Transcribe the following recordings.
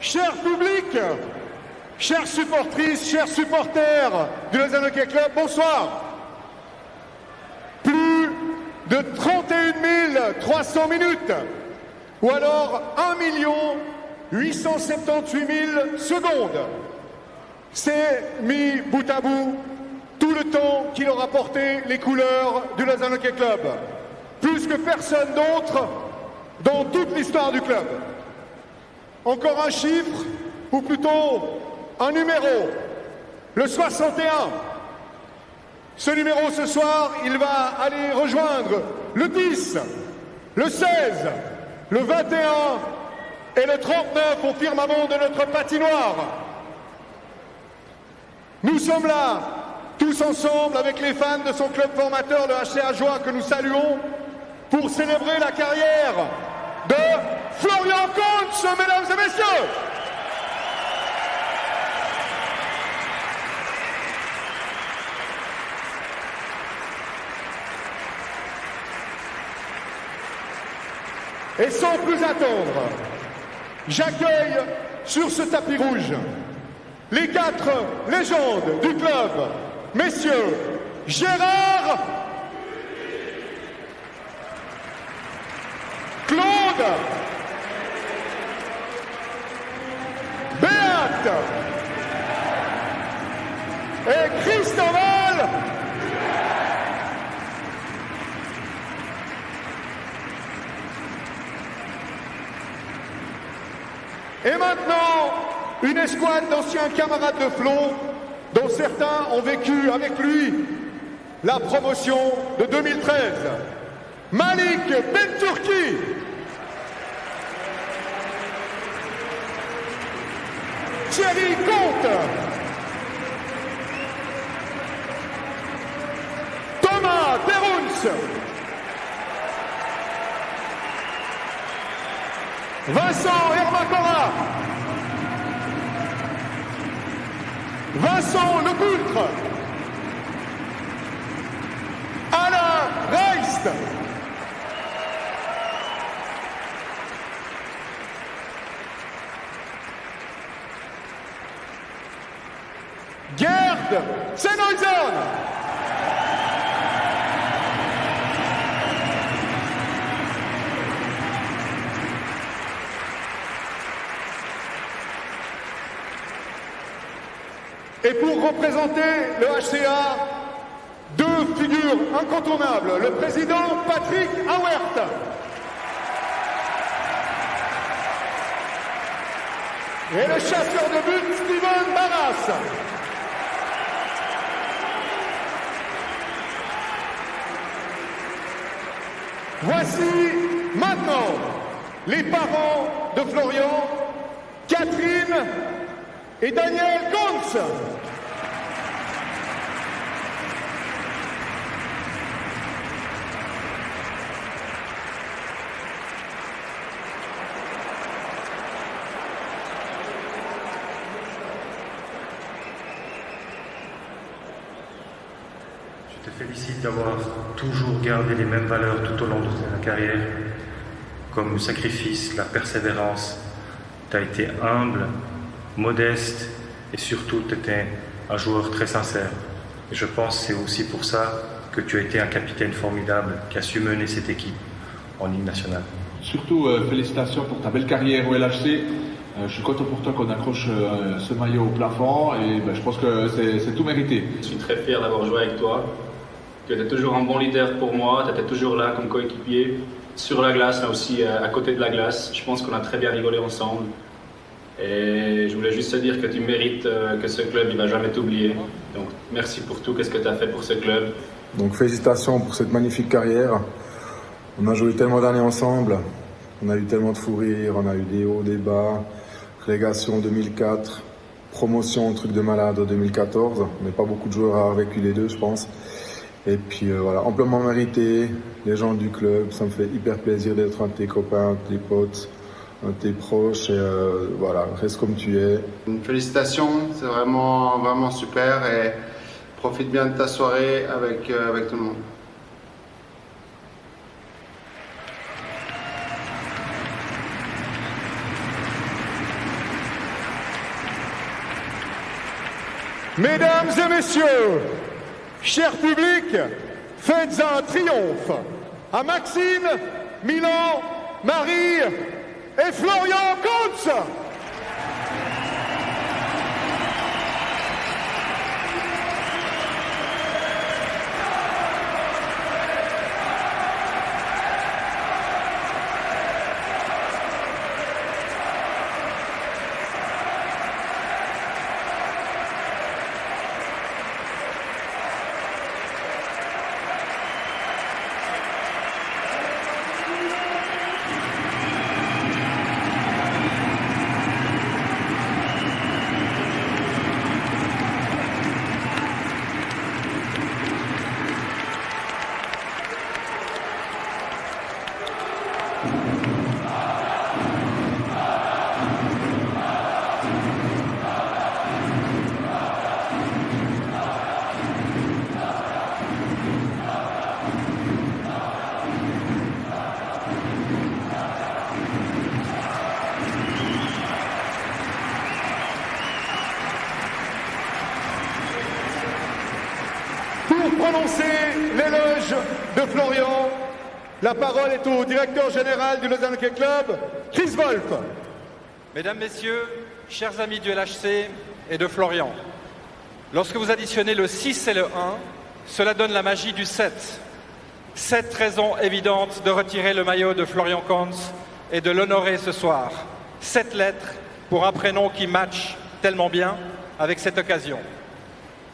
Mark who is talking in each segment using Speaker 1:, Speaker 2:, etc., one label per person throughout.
Speaker 1: cher public, chères supportrices, chers supporters du Lausanne Hockey Club, bonsoir. Plus de 31 300 minutes, ou alors 1 878 000 secondes. C'est mis bout à bout tout le temps qu'il aura porté les couleurs du Lausanne Hockey Club. Plus que personne d'autre dans toute l'histoire du club. Encore un chiffre, ou plutôt un numéro, le 61. Ce numéro ce soir, il va aller rejoindre le 10, le 16, le 21 et le 39 au firmament de notre patinoire. Nous sommes là, tous ensemble, avec les fans de son club formateur, le HC Ajoie, que nous saluons, pour célébrer la carrière de Florian Kuntz, mesdames et messieurs. Et sans plus attendre, j'accueille sur ce tapis rouge les 4 légendes du club, messieurs Gérard, Claude, Beate et Christoval. Et maintenant, une escouade d'anciens camarades de Flo, dont certains ont vécu avec lui la promotion de 2013. Malik Benturki, Thierry Comte, Thomas Terunz, Vincent Hermacora, Vincent Lecoultre, Alain Reist, Gerd Sennhausen, et pour représenter le HCA, 2 figures incontournables, le président Patrick Auwert et le chasseur de but Steven Barras. Voici maintenant les parents de Florian, Catherine et Daniel Kuntz.
Speaker 2: Je te félicite d'avoir toujours gardé les mêmes valeurs tout au long de ta carrière, comme le sacrifice, la persévérance. Tu as été humble, modeste et surtout tu étais un joueur très sincère. Et je pense que c'est aussi pour ça que tu as été un capitaine formidable qui a su mener cette équipe en Ligue nationale.
Speaker 3: Surtout, félicitations pour ta belle carrière au LHC. Je suis content pour toi qu'on accroche ce maillot au plafond et je pense que c'est tout mérité.
Speaker 4: Je suis très fier d'avoir joué avec toi. Tu étais toujours un bon leader pour moi, tu étais toujours là comme coéquipier, sur la glace, là aussi à côté de la glace. Je pense qu'on a très bien rigolé ensemble. Et je voulais juste te dire que tu mérites que ce club il va jamais t'oublier. Donc merci pour tout, qu'est-ce que tu as fait pour ce club.
Speaker 5: Donc félicitations pour cette magnifique carrière. On a joué tellement d'années ensemble, on a eu tellement de fou rires, on a eu des hauts, des bas, relégation 2004, promotion, truc de malade en 2014. On n'est pas beaucoup de joueurs à avoir vécu les deux, je pense. Et puis voilà, amplement mérité, les gens du club, ça me fait hyper plaisir d'être un de tes copains, un de tes potes, un de tes proches, et voilà, reste comme tu es.
Speaker 6: Félicitations, c'est vraiment super et profite bien de ta soirée avec tout le monde.
Speaker 1: Mesdames et messieurs, cher public, faites un triomphe à Maxime, Milan, Marie et Florian Kautz. Pour prononcer l'éloge de Florian, la parole est au directeur général du Lausanne Hockey Club, Chris Wolf.
Speaker 7: Mesdames, Messieurs, chers amis du LHC et de Florian, lorsque vous additionnez le 6 et le 1, cela donne la magie du 7. 7 raisons évidentes de retirer le maillot de Florian Kautz et de l'honorer ce soir. 7 lettres pour un prénom qui match tellement bien avec cette occasion.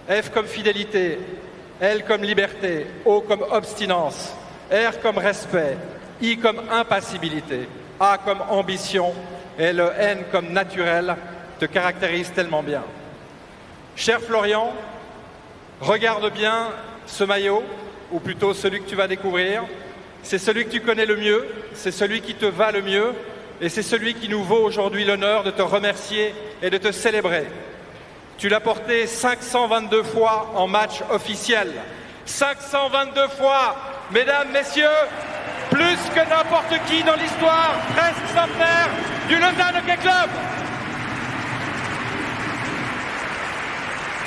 Speaker 7: F comme fidélité, L comme liberté, O comme obstinence, R comme respect, I comme impassibilité, A comme ambition et le N comme naturel te caractérise tellement bien. Cher Florian, regarde bien ce maillot, ou plutôt celui que tu vas découvrir. C'est celui que tu connais le mieux, c'est celui qui te va le mieux et c'est celui qui nous vaut aujourd'hui l'honneur de te remercier et de te célébrer. Tu l'as porté 522 fois en match officiel. 522 fois, mesdames, messieurs, plus que n'importe qui dans l'histoire presque centenaire du Lausanne Hockey Club.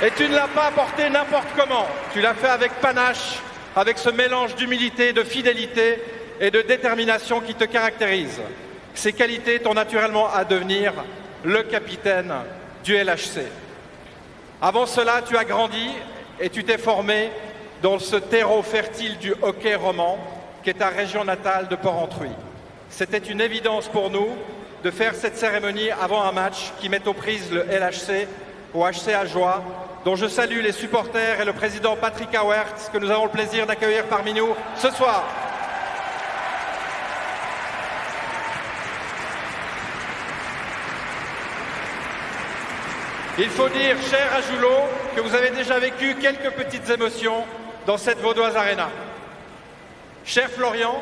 Speaker 7: Et tu ne l'as pas porté n'importe comment. Tu l'as fait avec panache, avec ce mélange d'humilité, de fidélité et de détermination qui te caractérise. Ces qualités t'ont naturellement à devenir le capitaine du LHC. Avant cela, tu as grandi et tu t'es formé dans ce terreau fertile du hockey roman, qui est ta région natale de Porrentruy. C'était une évidence pour nous de faire cette cérémonie avant un match qui met aux prises le LHC au HC Ajoie, dont je salue les supporters et le président Patrick Auwert, que nous avons le plaisir d'accueillir parmi nous ce soir. Il faut dire, cher Ajoulot, que vous avez déjà vécu quelques petites émotions dans cette Vaudoise Arena. Cher Florian,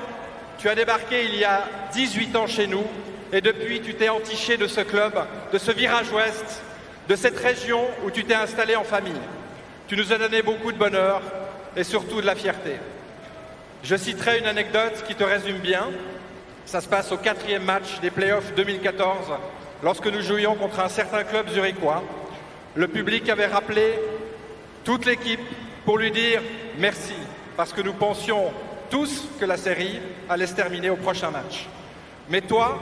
Speaker 7: tu as débarqué il y a 18 ans chez nous et depuis tu t'es entiché de ce club, de ce virage ouest, de cette région où tu t'es installé en famille. Tu nous as donné beaucoup de bonheur et surtout de la fierté. Je citerai une anecdote qui te résume bien. Ça se passe au 4e match des playoffs 2014, lorsque nous jouions contre un certain club zurichois. Le public avait rappelé toute l'équipe pour lui dire merci, parce que nous pensions tous que la série allait se terminer au prochain match. Mais toi,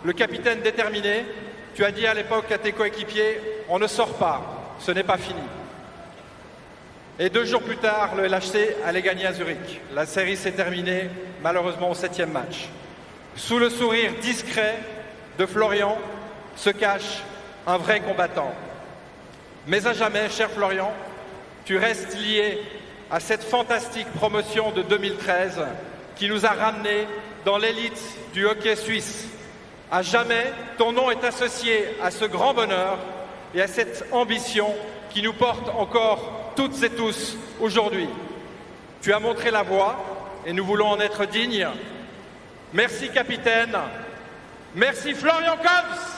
Speaker 7: le capitaine déterminé, tu as dit à l'époque à tes coéquipiers, on ne sort pas, ce n'est pas fini. Et 2 jours plus tard, le LHC allait gagner à Zurich. La série s'est terminée malheureusement au 7e match. Sous le sourire discret de Florian se cache un vrai combattant. Mais à jamais, cher Florian, tu restes lié à cette fantastique promotion de 2013 qui nous a ramenés dans l'élite du hockey suisse. À jamais, ton nom est associé à ce grand bonheur et à cette ambition qui nous porte encore toutes et tous aujourd'hui. Tu as montré la voie et nous voulons en être dignes. Merci capitaine. Merci Florian Kautz.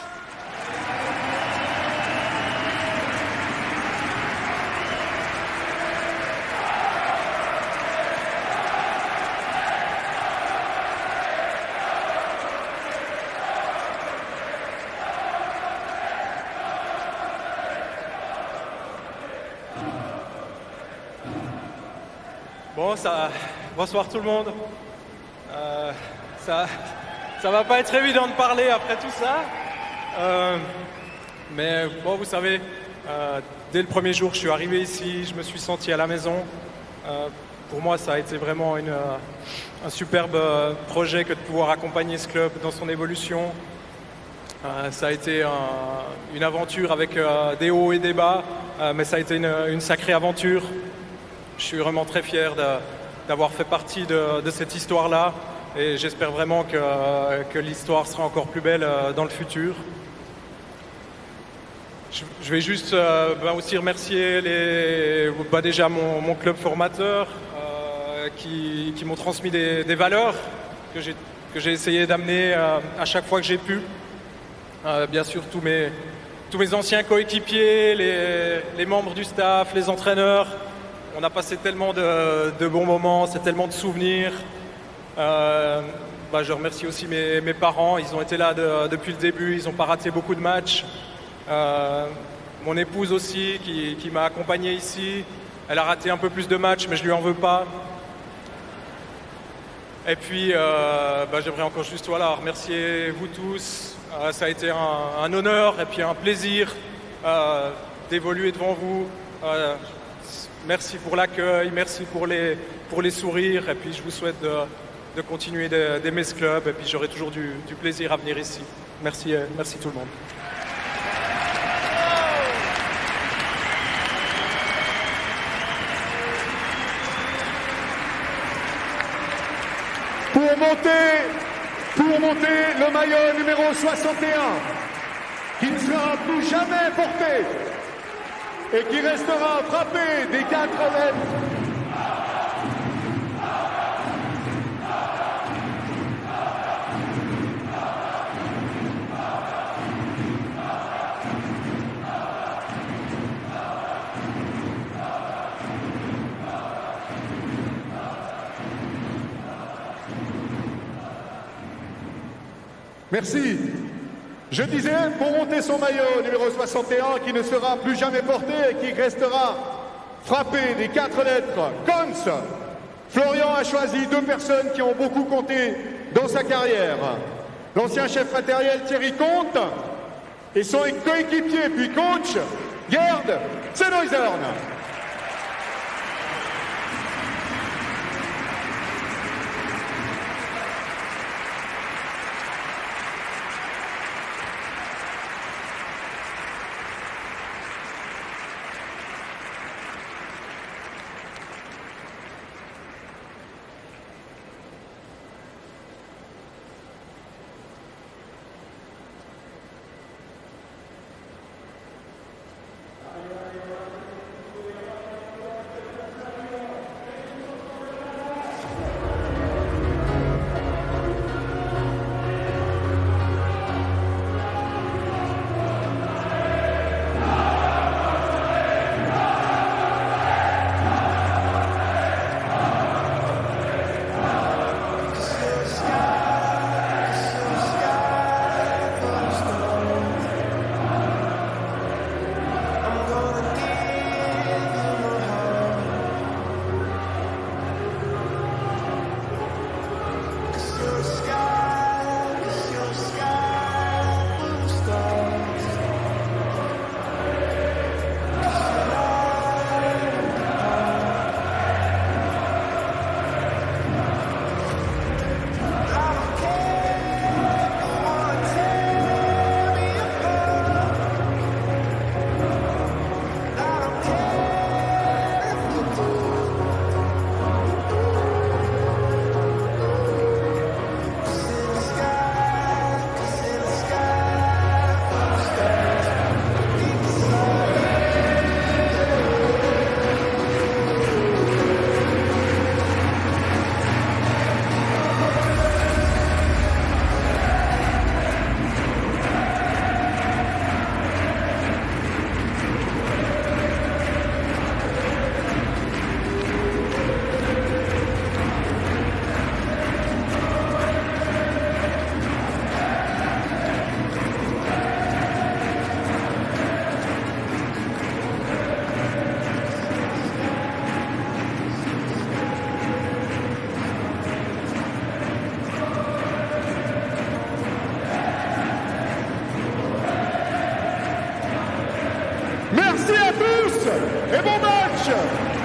Speaker 8: Bonsoir tout le monde. Ça va pas être évident de parler après tout ça. Mais bon, vous savez, dès le premier jour, je suis arrivé ici, je me suis senti à la maison. Pour moi, ça a été vraiment un superbe projet que de pouvoir accompagner ce club dans son évolution. Ça a été une aventure avec des hauts et des bas, mais ça a été une sacrée aventure. Je suis vraiment très fier d'avoir fait partie de cette histoire-là et j'espère vraiment que l'histoire sera encore plus belle dans le futur. Je vais juste aussi remercier déjà mon club formateur qui m'ont transmis des valeurs que j'ai essayé d'amener à chaque fois que j'ai pu. Bien sûr, tous mes anciens coéquipiers, les membres du staff, les entraîneurs. On a passé tellement de bons moments, c'est tellement de souvenirs. Je remercie aussi mes parents, ils ont été là depuis le début, ils n'ont pas raté beaucoup de matchs. Mon épouse aussi qui m'a accompagné ici, elle a raté un peu plus de matchs mais je lui en veux pas. Et puis j'aimerais encore juste remercier vous tous. Ça a été un honneur et puis un plaisir d'évoluer devant vous. Merci pour l'accueil, merci pour les sourires et puis je vous souhaite de continuer d'aimer ce club et puis j'aurai toujours du plaisir à venir ici. Merci tout le monde.
Speaker 1: Pour monter le maillot numéro 61, qui ne sera plus jamais porté et qui restera frappé des 4 lettres. Merci. Je disais, pour monter son maillot numéro 61, qui ne sera plus jamais porté et qui restera frappé des 4 lettres CONS, Florian a choisi 2 personnes qui ont beaucoup compté dans sa carrière. L'ancien chef matériel Thierry Comte et son coéquipier puis coach Gerd Sennhäusern. et bon match.